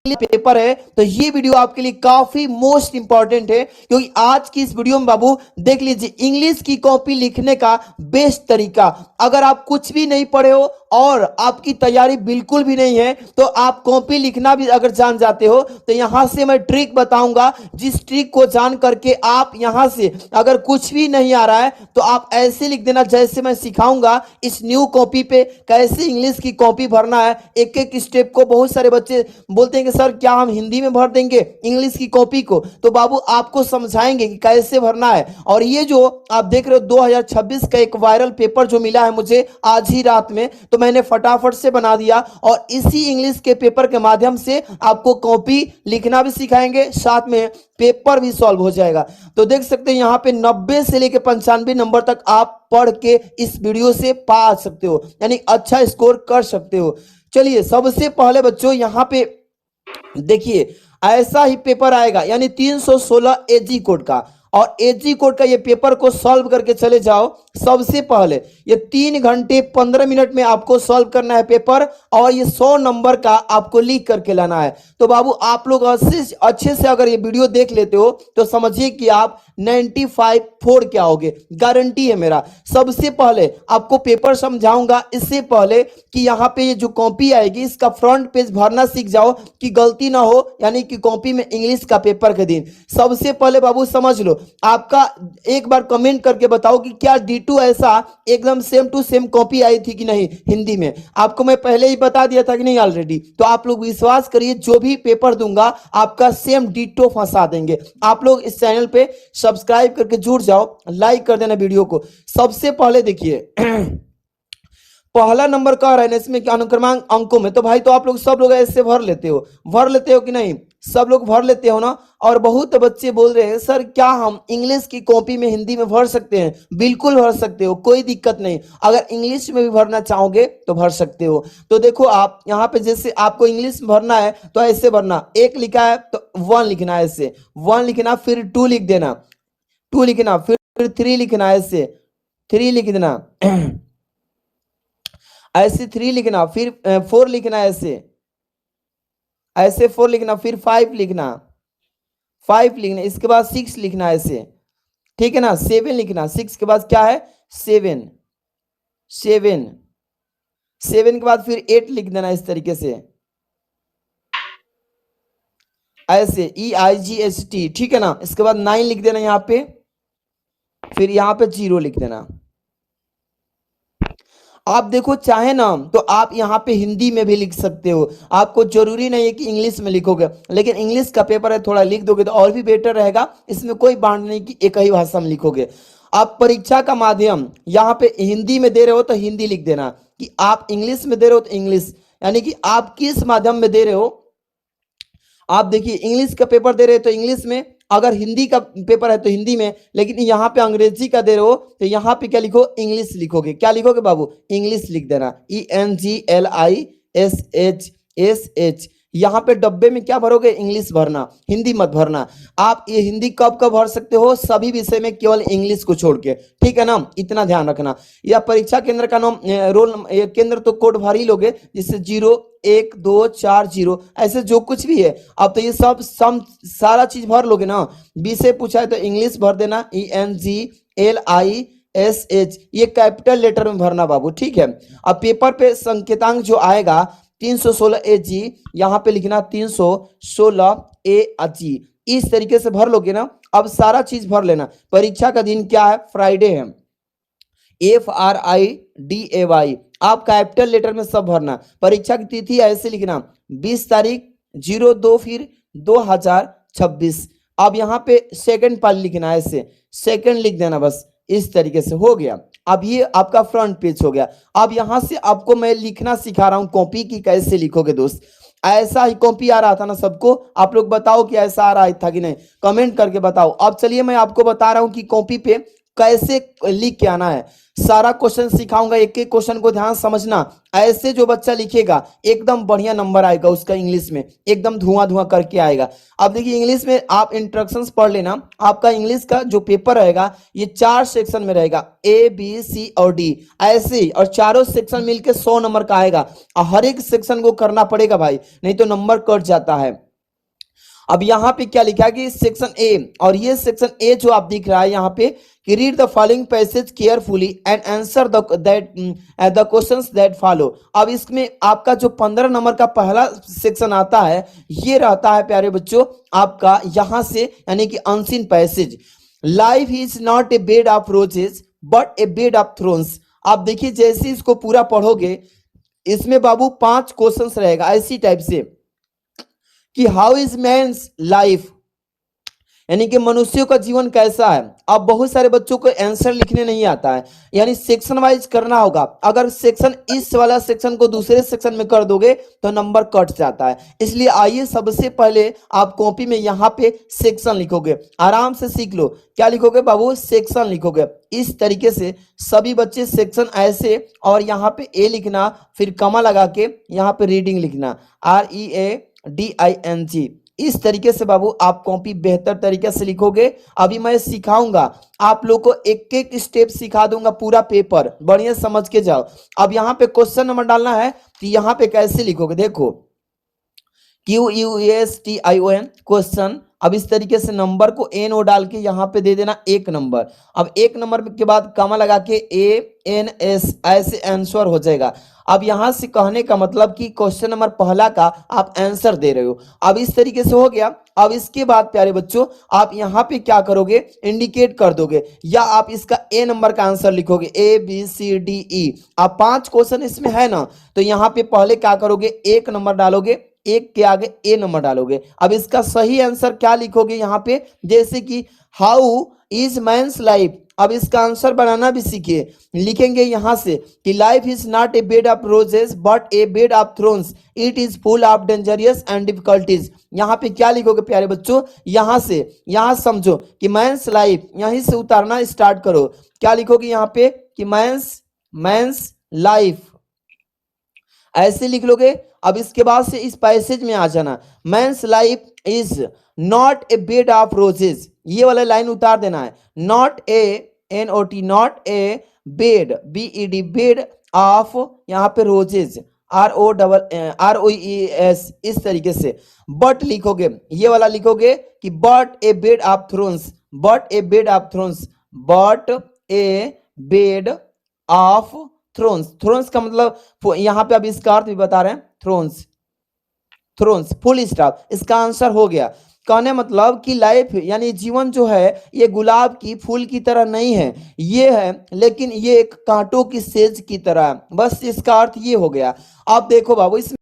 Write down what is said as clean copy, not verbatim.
Paper है तो ये वीडियो आपके लिए काफी मोस्ट इंपॉर्टेंट है, क्योंकि आज की इस वीडियो में बाबू देख लीजिए इंग्लिश की कॉपी लिखने का बेस्ट तरीका। अगर आप कुछ भी नहीं पढ़े हो और आपकी तैयारी बिल्कुल भी नहीं है तो आप कॉपी लिखना भी अगर जान जाते हो तो यहां से मैं ट्रिक बताऊंगा, जिस ट्रिक को जान करके आप यहां से अगर कुछ भी नहीं आ रहा है तो आप ऐसे लिख देना जैसे मैं सिखाऊंगा इस न्यू कॉपी पे कैसे इंग्लिश की कॉपी भरना है। एक एक स्टेप को बहुत सारे बच्चे बोलते हैं कि सर क्या हम हिंदी में भर देंगे इंग्लिश की कॉपी को, तो बाबू आपको समझाएंगे कि कैसे भरना है। और ये जो आप देख रहे हो 2026 का एक वायरल पेपर जो मिला है मुझे आज ही रात में, तो मैंने फटाफट से बना दिया और इसी इंग्लिश के पेपर के माध्यम से आपको कॉपी लिखना भी सिखाएंगे, साथ में पेपर भी सॉल्व हो जाएगा। तो देख सकते हैं यहाँ पे 90 से लेकर 95 नंबर तक आप पढ़ के इस वीडियो से पा सकते हो, यानी अच्छा स्कोर कर सकते हो। चलिए सबसे पहले बच्चों यहाँ पे देखिए ऐसा ही पेपर आएगा, यानी 316 एजी कोड का, और एजी कोड का ये पेपर को सॉल्व करके चले जाओ। सबसे पहले ये 3 घंटे 15 मिनट में आपको सॉल्व करना है पेपर, और ये 100 नंबर का आपको लिख करके लाना है। तो बाबू आप लोग अच्छे से अगर ये वीडियो देख लेते हो तो समझिए कि आप 95 फोड़ के आओगे, गारंटी है मेरा। सबसे पहले आपको पेपर समझाऊंगा, इससे पहले कि यहाँ पे ये जो कॉपी आएगी इसका फ्रंट पेज भरना सीख जाओ कि गलती ना हो, यानी कि कॉपी में इंग्लिश का पेपर के दिन। सबसे पहले बाबू समझ लो, आपका एक बार कमेंट करके बताओ कि क्या D2 ऐसा एकदम सेम टू सेम कॉपी आई थी कि नहीं हिंदी में। आपको मैं पहले ही बता दिया था कि नहीं ऑलरेडी, तो आप लोग विश्वास करिए जो भी पेपर दूंगा आपका सेम D2 फंसा देंगे। आप लोग इस चैनल पे सब्सक्राइब करके जुड़ जाओ, लाइक कर देना वीडियो को। सबसे पहले देखिए पहला नंबर कह रहे हैं इसमें कि अनुक्रमांक अंकों में, तो भाई तो आप लोग सब लोग ऐसे भर लेते हो कि नहीं, सब लोग भर लेते हो ना। और बहुत बच्चे बोल रहे हैं सर क्या हम इंग्लिश की कॉपी में हिंदी में भर सकते हैं? बिल्कुल भर सकते हो, कोई दिक्कत नहीं। अगर इंग्लिश में भी भरना चाहोगे तो भर सकते हो। तो देखो आप यहाँ पे जैसे आपको इंग्लिश में भरना है तो ऐसे भरना, 1 लिखा है तो 1 लिखना है, ऐसे 1 लिखना, फिर 2 लिख देना, 2 लिखना, फिर 3 लिखना है, ऐसे 3 लिख देना ऐसे 3 लिखना, फिर 4 लिखना है, ऐसे 4 लिखना, फिर 5 लिखना, 5 लिखना, इसके बाद 6 लिखना है ऐसे, ठीक है ना। 7 लिखना, 6 के बाद क्या है 7, 7 के बाद फिर 8 लिख देना इस तरीके से, ऐसे EIGHT, ठीक है ना। इसके बाद 9 लिख देना यहाँ पे, फिर यहाँ पे 0 लिख देना। आप देखो चाहे ना तो आप यहाँ पे हिंदी में भी लिख सकते हो, आपको जरूरी नहीं है कि इंग्लिश में लिखोगे, लेकिन इंग्लिश का पेपर है थोड़ा लिख दोगे तो और भी बेटर रहेगा। इसमें कोई बांध नहीं कि एक ही भाषा में लिखोगे। आप परीक्षा का माध्यम यहाँ पे हिंदी में दे रहे हो तो हिंदी लिख देना, कि आप इंग्लिश में दे रहे हो तो इंग्लिश, यानी कि आप किस माध्यम में दे रहे हो। आप देखिए इंग्लिश का पेपर दे रहे हो तो इंग्लिश में, अगर हिंदी का पेपर है तो हिंदी में, लेकिन यहाँ पे अंग्रेजी का दे रहे हो तो यहाँ पे क्या लिखो, इंग्लिश लिखोगे। क्या लिखोगे बाबू, इंग्लिश लिख देना, ENGLISHSH। यहाँ पे डब्बे में क्या भरोगे, इंग्लिश भरना, हिंदी मत भरना। आप ये हिंदी कब कब भर सकते हो, सभी विषय में, केवल इंग्लिश को छोड़ के, ठीक है ना, इतना ध्यान रखना। या परीक्षा केंद्र का नाम रोल केंद्र तो कोड भर ही लोगे, जिससे 0 1 2 4 0 ऐसे जो कुछ भी है। अब तो ये सब सारा चीज भर लोगे ना। विषय पूछा है तो इंग्लिश भर देना, ENGLISH, ये कैपिटल लेटर में भरना बाबू, ठीक है। अब पेपर पे संकेतांक जो आएगा 316 AG, यहाँ पे लिखना 316 AG, इस तरीके से भर लोगे ना। अब सारा चीज भर लेना। परीक्षा का दिन क्या है, फ्राइडे है, FRIDAY, आप कैपिटल लेटर में सब भरना। परीक्षा की तिथि ऐसे लिखना 20 तारीख 02 फिर 2026। अब यहाँ पे सेकंड पाली लिखना है, ऐसे सेकंड लिख देना, बस इस तरीके से हो गया। अब ये आपका फ्रंट पेज हो गया। अब यहां से आपको मैं लिखना सिखा रहा हूं कॉपी की कैसे लिखोगे दोस्त। ऐसा ही कॉपी आ रहा था ना सबको, आप लोग बताओ कि ऐसा आ रहा था कि नहीं, कमेंट करके बताओ। अब चलिए मैं आपको बता रहा हूं कि कॉपी पे कैसे लिख के आना है, सारा क्वेश्चन सिखाऊंगा। एक एक क्वेश्चन को ध्यान समझना। ऐसे जो बच्चा लिखेगा एकदम बढ़िया नंबर आएगा उसका, इंग्लिश में एकदम धुआं धुआं करके आएगा। अब देखिए इंग्लिश में आप इंस्ट्रक्शंस पढ़ लेना। आपका इंग्लिश का जो पेपर रहेगा ये 4 सेक्शन में रहेगा, ए बी सी और डी ऐसे ही, और चारों सेक्शन मिलके 100 नंबर का आएगा। और हर एक सेक्शन को करना पड़ेगा भाई, नहीं तो नंबर कट जाता है। अब यहाँ पे क्या लिखा है कि सेक्शन ए, और ये सेक्शन ए जो आप दिख रहा है यहाँ पे कि read the following passage carefully and answer the questions that follow. अब इसमें आपका जो 15 नंबर का पहला सेक्शन आता है ये रहता है प्यारे बच्चों आपका यहाँ से, यानी कि unseen passage. Life is not a bed of roses but A bed of thrones. आप देखिए जैसे इसको पूरा पढ़ोगे इसमें बाबू 5 क्वेश्चंस रहेगा ऐसी टाइप से कि हाउ इज मैन्स लाइफ, यानी कि मनुष्यों का जीवन कैसा है। अब बहुत सारे बच्चों को आंसर लिखने नहीं आता है, यानी सेक्शन वाइज करना होगा। अगर सेक्शन इस वाला सेक्शन को दूसरे सेक्शन में कर दोगे तो नंबर कट जाता है। इसलिए आइए सबसे पहले आप कॉपी में यहाँ पे सेक्शन लिखोगे, आराम से सीख लो। क्या लिखोगे बाबू? सेक्शन लिखोगे। इस तरीके से सभी बच्चे सेक्शन ऐसे, और यहाँ पे ए लिखना, फिर कमा लगा के यहाँ पे रीडिंग लिखना, READING। इस तरीके से बाबू आप कॉपी बेहतर तरीके से लिखोगे। अभी मैं सिखाऊंगा आप लोग को, एक एक स्टेप सिखा दूंगा, पूरा पेपर बढ़िया समझ के जाओ। अब यहाँ पे क्वेश्चन नंबर डालना है कि यहाँ पे कैसे लिखोगे, देखो QUESTION क्वेश्चन। अब इस तरीके से नंबर को NO डाल के यहाँ पे दे देना 1 नंबर। अब 1 नंबर के बाद कमा लगा के ANS, ऐसे आंसर हो जाएगा। अब यहाँ से कहने का मतलब कि क्वेश्चन नंबर पहला का आप आंसर दे रहे हो। अब इस तरीके से हो गया। अब इसके बाद प्यारे बच्चों आप यहाँ पे क्या करोगे, इंडिकेट कर दोगे, या आप इसका A नंबर का आंसर लिखोगे, ABCDE। अब 5 क्वेश्चन इसमें है ना, तो यहाँ पे पहले क्या करोगे, 1 नंबर डालोगे, 1 के आगे A नंबर डालोगे। अब इसका सही आंसर क्या लिखोगे यहाँ पे, जैसे कि हाउ इज मैन्स लाइफ। अब इसका आंसर बनाना भी सीखिए। लिखेंगे यहाँ से कि life is not a bed of roses but A bed of thrones, it is full of dangerous and difficulties. यहाँ पे क्या लिखोगे प्यारे बच्चों, यहाँ से, यहाँ समझो कि मैंस लाइफ, यहीं से उतारना स्टार्ट करो। क्या लिखोगे यहाँ पे कि मैंस लाइफ, ऐसे लिख लोगे। अब इसके बाद से इस पैसेज में आ जाना, men's life is not a bed of roses, ये वाला लाइन उतार देना है। Not a NOT, not a bed BED, bed of यहाँ पे रोजेस ROES, इस तरीके से। बट लिखोगे, ये वाला लिखोगे कि but A bed of thrones, but A bed of thrones, but A bed of thrones. Thrones का मतलब यहाँ पे अब इसका अर्थ भी बता रहे हैं, थ्रोन्स, थ्रोन्स फुल स्टॉप। इसका आंसर हो गया। कहने मतलब कि लाइफ यानी जीवन जो है ये गुलाब की फूल की तरह नहीं है, ये है लेकिन ये एक कांटों की सेज की तरह है। बस इसका अर्थ ये हो गया। आप देखो बाबू इसमें